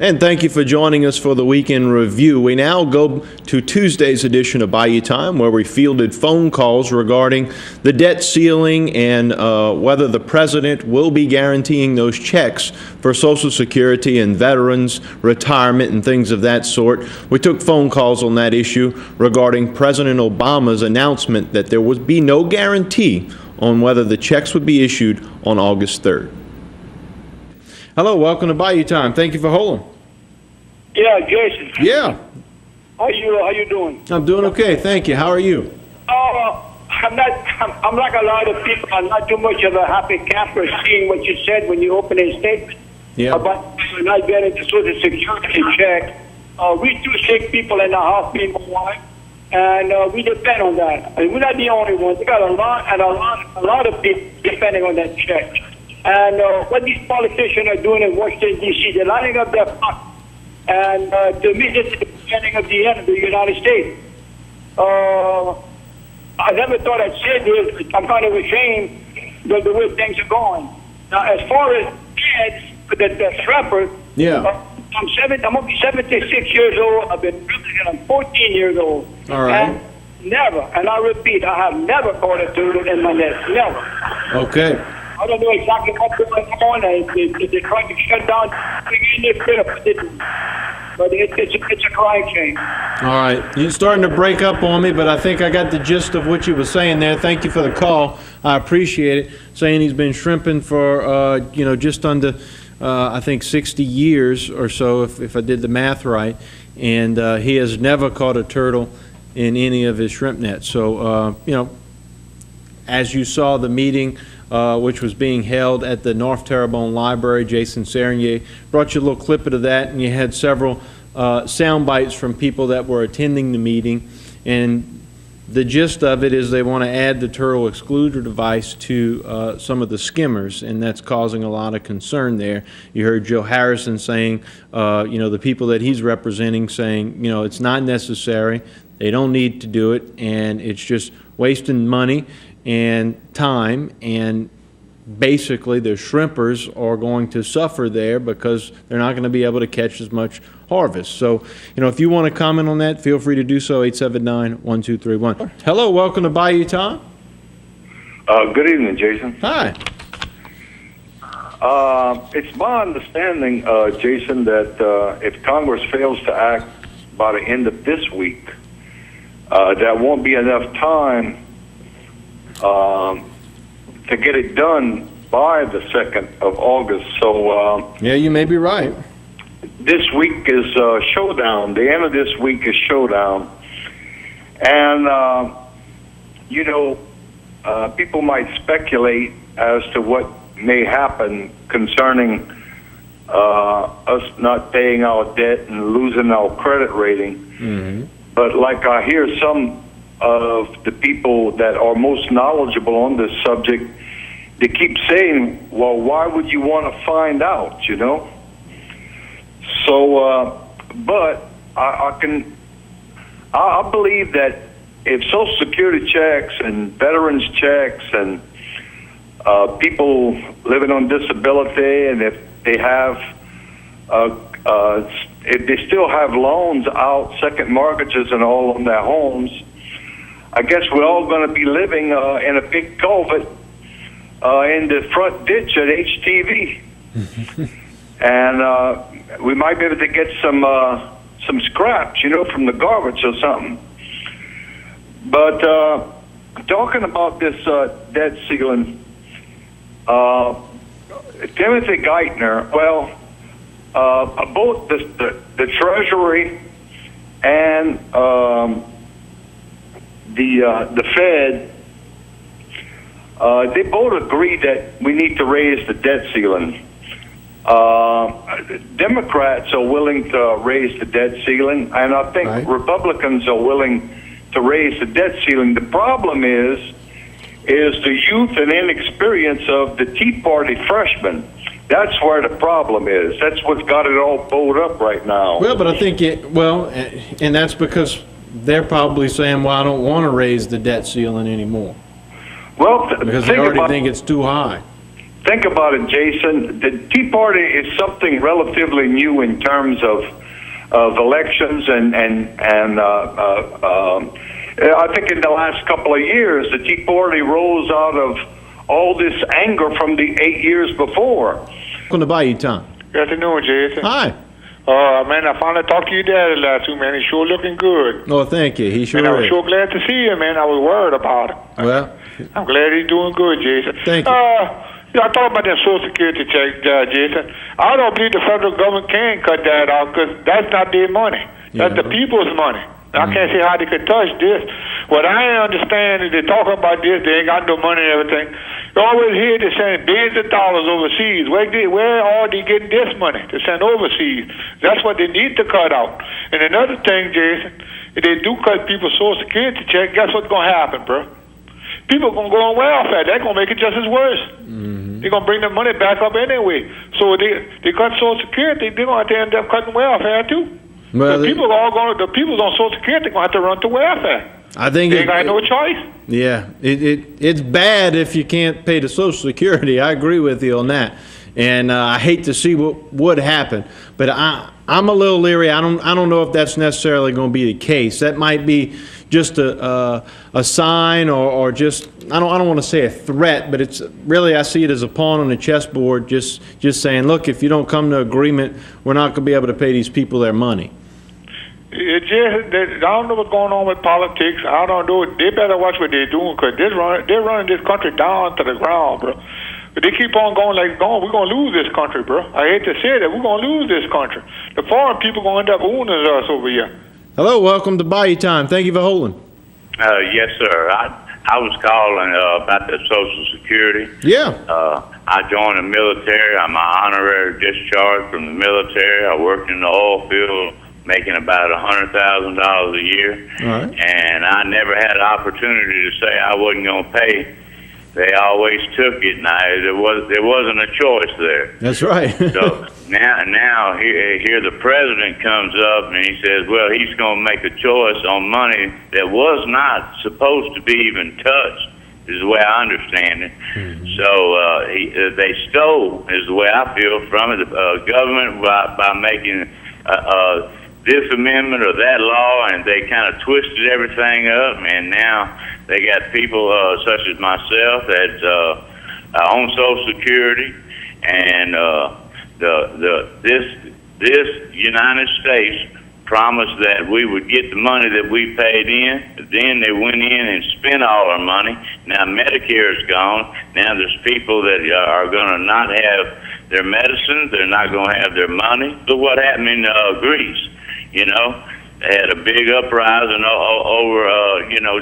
And thank you for joining us for the Weekend Review. We now go to Tuesday's edition of Bayou Time, where we fielded phone calls regarding the debt ceiling and whether the president will be guaranteeing those checks for Social Security and veterans, retirement, and things of that sort. We took phone calls on that issue regarding President Obama's announcement that there would be no guarantee on whether the checks would be issued on August 3rd. Hello, welcome to Bayou Time. Thank you for holding. Yeah, Jason. Yeah. How you doing? I'm doing okay, thank you. How are you? I'm like a lot of people. I'm not too much of a happy camper seeing what you said when you opened a statement about not getting the Social Security check. We two sick people in the house, me and my wife, and we depend on that. And we're not the only ones. We got a lot of people depending on that check. And what these politicians are doing in Washington, D.C., they're lining up their pockets. And to me, this is the beginning of the end of the United States. I never thought I'd say this. I'm kind of ashamed of the way things are going. Now, as far as kids, the shrimpers, I'm only 76 years old. I've been president. I'm 14 years old. All right. And never, and I repeat, I have never caught a turtle in my net. Never. Okay. I don't know exactly what's going on. They're trying to shut down. But it's a crime shame. All right. You're starting to break up on me, but I think I got the gist of what you were saying there. Thank you for the call. I appreciate it. Saying he's been shrimping for, just under, I think, 60 years or so, if I did the math right. And he has never caught a turtle in any of his shrimp nets. So, as you saw the meeting, which was being held at the North Terrebonne Library. Jason Serenier brought you a little clip of that, and you had several sound bites from people that were attending the meeting. And the gist of it is they want to add the turtle excluder device to some of the skimmers, and that's causing a lot of concern there. You heard Joe Harrison saying, the people that he's representing saying, it's not necessary, they don't need to do it, and it's just wasting money and time, and basically the shrimpers are going to suffer there because they're not going to be able to catch as much harvest. So, if you want to comment on that, feel free to do so, 879-1231. Hello, welcome to Bayou Time. Good evening, Jason. Hi. It's my understanding, Jason, that if Congress fails to act by the end of this week, there won't be enough time to get it done by the 2nd of August. So yeah, you may be right. This week is showdown. The end of this week is showdown. And, people might speculate as to what may happen concerning us not paying our debt and losing our credit rating. Mm-hmm. But like I hear some of the people that are most knowledgeable on this subject, they keep saying, well, why would you want to find out, So, but I believe that if Social Security checks and veterans checks and people living on disability, and if they have, if they still have loans out, second mortgages and all on their homes, I guess we're all going to be living in a big culvert in the front ditch at HTV. And we might be able to get some scraps, from the garbage or something. But talking about this debt ceiling, Timothy Geithner, both the Treasury and the Fed, they both agree that we need to raise the debt ceiling. Democrats are willing to raise the debt ceiling, and I think Republicans are willing to raise the debt ceiling. The problem is the youth and inexperience of the Tea Party freshmen. That's where the problem is. That's what's got it all bowled up right now. Well, but I think and that's because they're probably saying, well, I don't want to raise the debt ceiling anymore. Well, because they already think it's too high. think about it, Jason. The Tea Party is something relatively new in terms of elections, and I think in the last couple of years, the Tea Party rose out of all this anger from the 8 years before. Welcome to Bayou, Tom. Good afternoon, Jason. Hi. Man, I finally talked to your daddy last week, man. He's sure looking good. Oh, thank you. He sure Man, I was is. sure glad to see him, man. I was worried about him. Well, I'm glad he's doing good, Jason. Thank you. Yeah, I thought about that Social Security check, Jason. I don't believe the federal government can cut that out because that's not their money. That's the people's money. I can't see how they could touch this. What I understand is they talk about this, they ain't got no money and everything. You always hear they send billions of dollars overseas. Where are they getting this money to send overseas? That's what they need to cut out. And another thing, Jason, if they do cut people's Social Security check, guess what's going to happen, bro? People are going to go on welfare. They're going to make it just as worse. They're going to bring the money back up anyway. So they cut Social Security, they're going to have to end up cutting welfare too. well, The people on Social Security are going to have to run to welfare. I think They ain't got no choice. Yeah, it's bad if you can't pay the Social Security. I agree with you on that, and I hate to see what would happen. But I'm a little leery. I don't know if that's necessarily going to be the case. That might be just a sign, or just I don't want to say a threat, but it's really, I see it as a pawn on the chessboard. Just saying, look, if you don't come to agreement, we're not going to be able to pay these people their money. I don't know what's going on with politics. I don't know. They better watch what they're doing because they're running this country down to the ground, bro. But they keep on going like going. We're gonna lose this country, bro. I hate to say that. We're gonna lose this country. The foreign people gonna end up owning us over here. Hello, welcome to Bayou Time. Thank you for holding. Yes, sir. I was calling about the Social Security. Yeah. I joined the military. I'm an honorary discharge from the military. I worked in the oil field, making about $100,000 a year. All right. And I never had an opportunity to say I wasn't going to pay. They always took it, and there wasn't a choice there. That's right. So now here the president comes up and he says, well, he's going to make a choice on money that was not supposed to be even touched, is the way I understand it. So they stole, is the way I feel, from it, the government by making this amendment or that law, and they kind of twisted everything up, and now they got people such as myself that own Social Security, and this United States promised that we would get the money that we paid in, but then they went in and spent all our money. Now Medicare's gone. Now there's people that are going to not have their medicines. They're not going to have their money. Look what happened in Greece. You know, they had a big uprising over,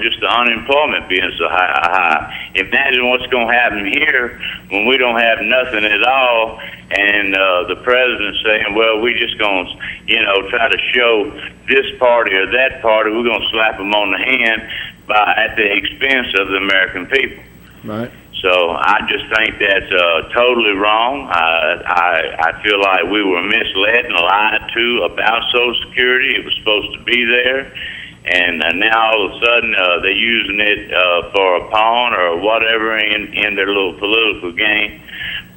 just the unemployment being so high. Imagine what's going to happen here when we don't have nothing at all, and the president saying, well, we just going to, try to show this party or that party. We're going to slap them on the hand at the expense of the American people. Right. So I just think that's totally wrong. I feel like we were misled and lied to about Social Security. It was supposed to be there, and now all of a sudden they're using it for a pawn or whatever in their little political game.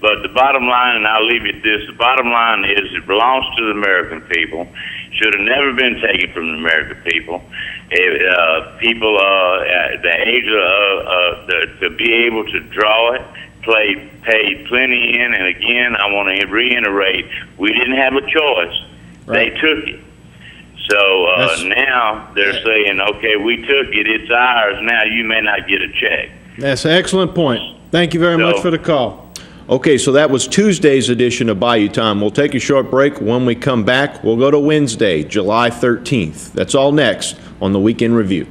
But the bottom line, and I'll leave you at this, the bottom line is it belongs to the American people. Should have never been taken from the American people. People at the age to be able to draw it, paid plenty in, and again, I want to reiterate, we didn't have a choice. Right. They took it. So now they're saying, okay, we took it, it's ours, now you may not get a check. That's an excellent point. Thank you very much for the call. Okay, so that was Tuesday's edition of Bayou Time. We'll take a short break. When we come back, we'll go to Wednesday, July 13th. That's all next on the Weekend Review.